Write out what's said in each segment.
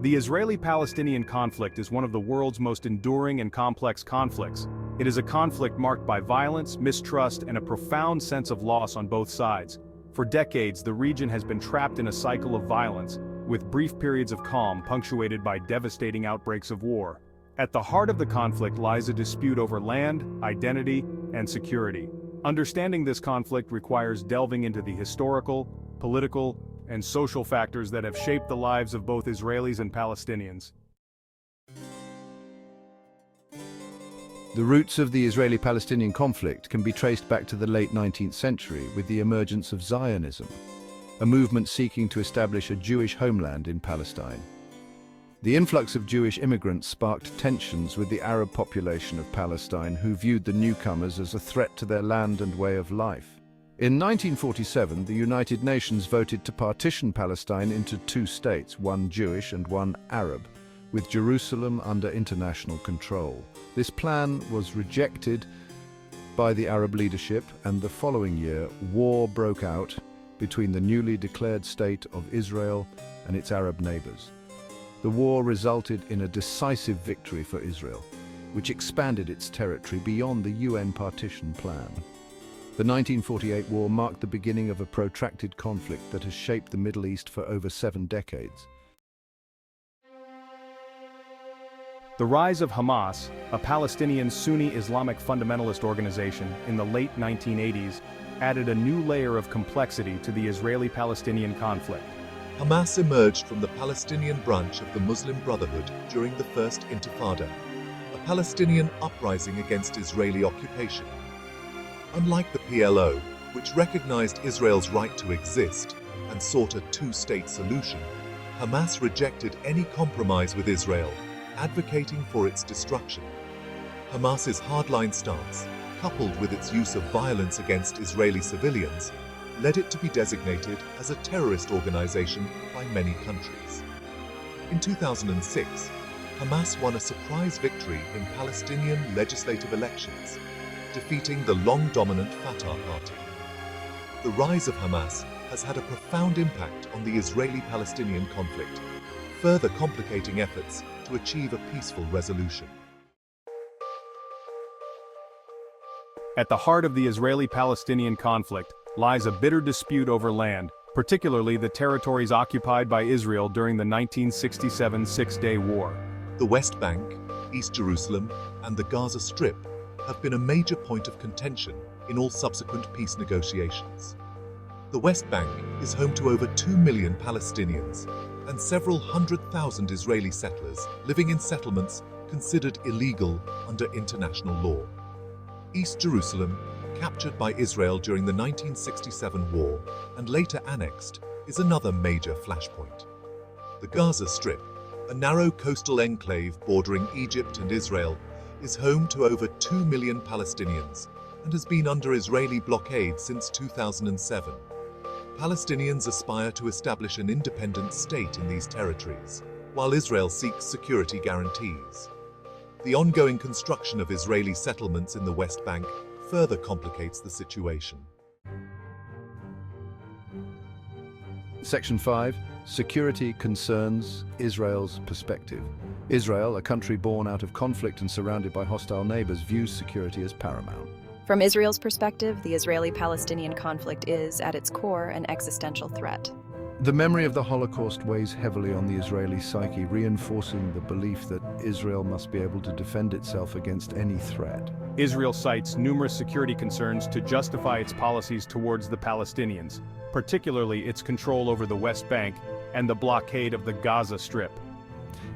The Israeli-Palestinian conflict is one of the world's most enduring and complex conflicts. It is a conflict marked by violence, mistrust, and a profound sense of loss on both sides. For decades, the region has been trapped in a cycle of violence, with brief periods of calm punctuated by devastating outbreaks of war. At the heart of the conflict lies a dispute over land, identity, and security. Understanding this conflict requires delving into the historical, political, and social factors that have shaped the lives of both Israelis and Palestinians. The roots of the Israeli-Palestinian conflict can be traced back to the late 19th century with the emergence of Zionism, a movement seeking to establish a Jewish homeland in Palestine. The influx of Jewish immigrants sparked tensions with the Arab population of Palestine, who viewed the newcomers as a threat to their land and way of life. In 1947, the United Nations voted to partition Palestine into two states, one Jewish and one Arab, with Jerusalem under international control. This plan was rejected by the Arab leadership, and the following year, war broke out between the newly declared state of Israel and its Arab neighbors. The war resulted in a decisive victory for Israel, which expanded its territory beyond the UN partition plan. The 1948 war marked the beginning of a protracted conflict that has shaped the Middle East for over 7 decades. The rise of Hamas, a Palestinian Sunni Islamic fundamentalist organization in the late 1980s, added a new layer of complexity to the Israeli-Palestinian conflict. Hamas emerged from the Palestinian branch of the Muslim Brotherhood during the First Intifada, a Palestinian uprising against Israeli occupation. Unlike the PLO, which recognized Israel's right to exist and sought a two-state solution, Hamas rejected any compromise with Israel, advocating for its destruction. Hamas's hardline stance, coupled with its use of violence against Israeli civilians, led it to be designated as a terrorist organization by many countries. In 2006, Hamas won a surprise victory in Palestinian legislative elections, defeating the long-dominant Fatah party. The rise of Hamas has had a profound impact on the Israeli-Palestinian conflict, further complicating efforts to achieve a peaceful resolution. At the heart of the Israeli-Palestinian conflict lies a bitter dispute over land, particularly the territories occupied by Israel during the 1967 Six-Day War. The West Bank, East Jerusalem, and the Gaza Strip have been a major point of contention in all subsequent peace negotiations. The West Bank is home to over 2 million Palestinians and several 100,000 Israeli settlers living in settlements considered illegal under international law. East Jerusalem, captured by Israel during the 1967 war and later annexed, is another major flashpoint. The Gaza Strip, a narrow coastal enclave bordering Egypt and Israel, is home to over 2 million Palestinians and has been under Israeli blockade since 2007. Palestinians aspire to establish an independent state in these territories, while Israel seeks security guarantees. The ongoing construction of Israeli settlements in the West Bank further complicates the situation. Section 5. Security concerns Israel's perspective. Israel, a country born out of conflict and surrounded by hostile neighbors, views security as paramount. From Israel's perspective, the Israeli-Palestinian conflict is, at its core, an existential threat. The memory of the Holocaust weighs heavily on the Israeli psyche, reinforcing the belief that Israel must be able to defend itself against any threat. Israel cites numerous security concerns to justify its policies towards the Palestinians, particularly its control over the West Bank and the blockade of the Gaza Strip.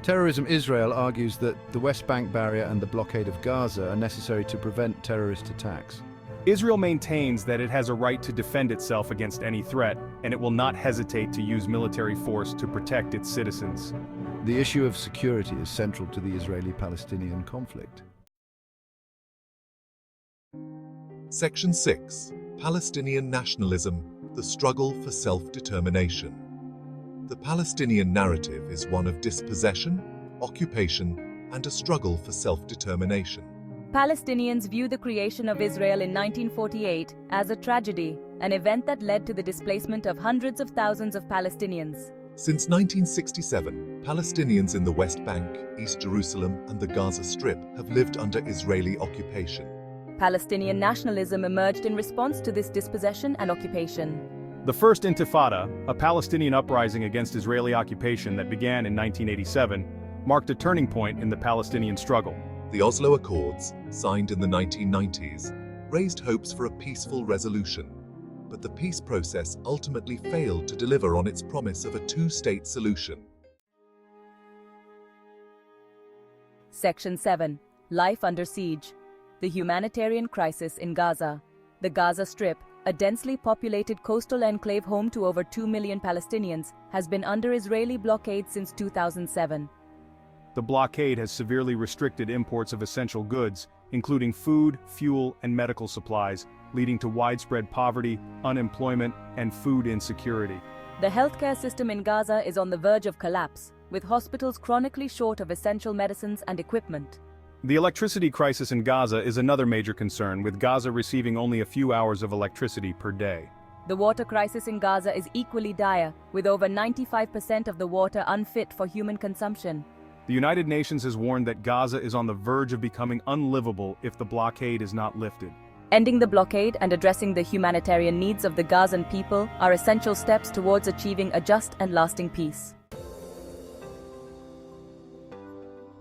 Terrorism Israel argues that the West Bank barrier and the blockade of Gaza are necessary to prevent terrorist attacks. Israel maintains that it has a right to defend itself against any threat, and it will not hesitate to use military force to protect its citizens. The issue of security is central to the Israeli-Palestinian conflict. Section 6. Palestinian nationalism, the struggle for self-determination. The Palestinian narrative is one of dispossession, occupation, and a struggle for self-determination. Palestinians view the creation of Israel in 1948 as a tragedy, an event that led to the displacement of hundreds of thousands of Palestinians. Since 1967, Palestinians in the West Bank, East Jerusalem, and the Gaza Strip have lived under Israeli occupation. Palestinian nationalism emerged in response to this dispossession and occupation. The First Intifada, a Palestinian uprising against Israeli occupation that began in 1987, marked a turning point in the Palestinian struggle. The Oslo Accords, signed in the 1990s, raised hopes for a peaceful resolution, but the peace process ultimately failed to deliver on its promise of a two-state solution. Section 7. Life under siege. The humanitarian crisis in Gaza. The Gaza Strip, a densely populated coastal enclave home to over 2 million Palestinians, has been under Israeli blockade since 2007. The blockade has severely restricted imports of essential goods, including food, fuel, and medical supplies, leading to widespread poverty, unemployment, and food insecurity. The healthcare system in Gaza is on the verge of collapse, with hospitals chronically short of essential medicines and equipment. The electricity crisis in Gaza is another major concern, with Gaza receiving only a few hours of electricity per day. The water crisis in Gaza is equally dire, with over 95% of the water unfit for human consumption. The United Nations has warned that Gaza is on the verge of becoming unlivable if the blockade is not lifted. Ending the blockade and addressing the humanitarian needs of the Gazan people are essential steps towards achieving a just and lasting peace.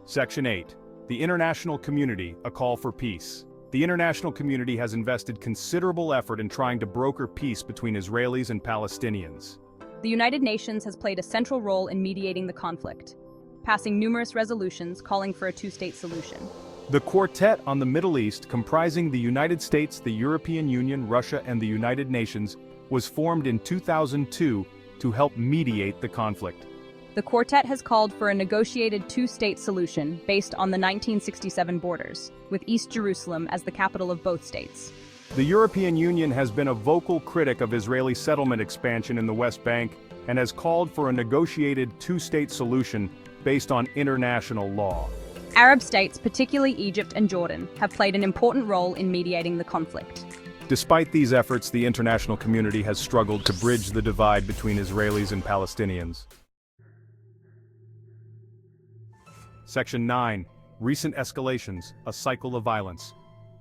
Section 8. The international community, a call for peace. The international community has invested considerable effort in trying to broker peace between Israelis and Palestinians. The United Nations has played a central role in mediating the conflict, passing numerous resolutions calling for a two-state solution. The Quartet on the Middle East, comprising the United States, the European Union, Russia, and the United Nations, was formed in 2002 to help mediate the conflict. The Quartet has called for a negotiated two-state solution based on the 1967 borders, with East Jerusalem as the capital of both states. The European Union has been a vocal critic of Israeli settlement expansion in the West Bank and has called for a negotiated two-state solution based on international law. Arab states, particularly Egypt and Jordan, have played an important role in mediating the conflict. Despite these efforts, the international community has struggled to bridge the divide between Israelis and Palestinians. Section 9. Recent escalations, a cycle of violence.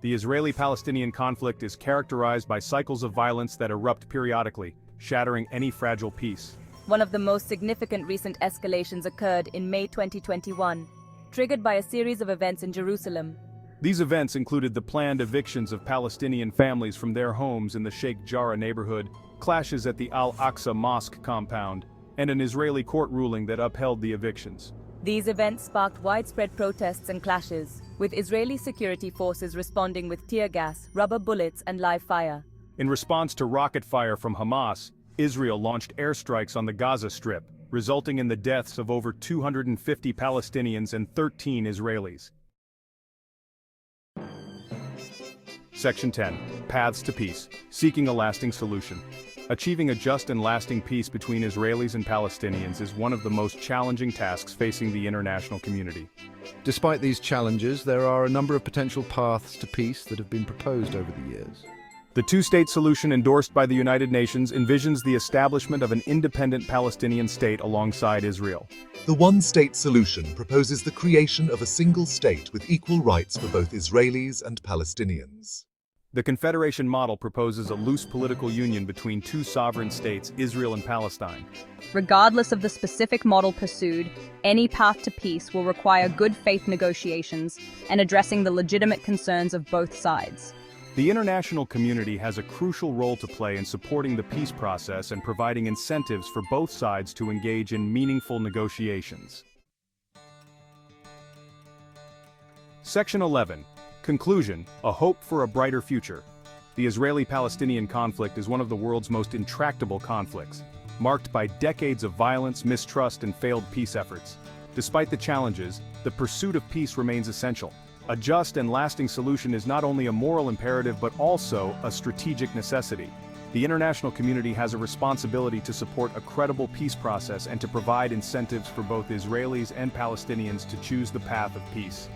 The Israeli-Palestinian conflict is characterized by cycles of violence that erupt periodically, shattering any fragile peace. One of the most significant recent escalations occurred in May 2021, triggered by a series of events in Jerusalem. These events included the planned evictions of Palestinian families from their homes in the Sheikh Jarrah neighborhood, clashes at the Al-Aqsa Mosque compound, and an Israeli court ruling that upheld the evictions. These events sparked widespread protests and clashes, with Israeli security forces responding with tear gas, rubber bullets, and live fire. In response to rocket fire from Hamas, Israel launched airstrikes on the Gaza Strip, resulting in the deaths of over 250 Palestinians and 13 Israelis. Section 10. Paths to Peace. Seeking a lasting solution. Achieving a just and lasting peace between Israelis and Palestinians is one of the most challenging tasks facing the international community. Despite these challenges, there are a number of potential paths to peace that have been proposed over the years. The two-state solution endorsed by the United Nations envisions the establishment of an independent Palestinian state alongside Israel. The one-state solution proposes the creation of a single state with equal rights for both Israelis and Palestinians. The Confederation model proposes a loose political union between two sovereign states, Israel and Palestine. Regardless of the specific model pursued, any path to peace will require good faith negotiations and addressing the legitimate concerns of both sides. The international community has a crucial role to play in supporting the peace process and providing incentives for both sides to engage in meaningful negotiations. Section 11. Conclusion, a hope for a brighter future. The Israeli-Palestinian conflict is one of the world's most intractable conflicts, marked by decades of violence, mistrust, and failed peace efforts. Despite the challenges, the pursuit of peace remains essential. A just and lasting solution is not only a moral imperative but also a strategic necessity. The international community has a responsibility to support a credible peace process and to provide incentives for both Israelis and Palestinians to choose the path of peace.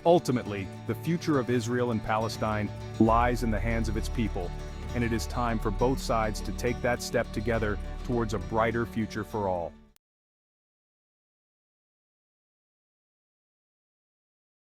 Ultimately, the future of Israel and Palestine lies in the hands of its people, and it is time for both sides to take that step together towards a brighter future for all.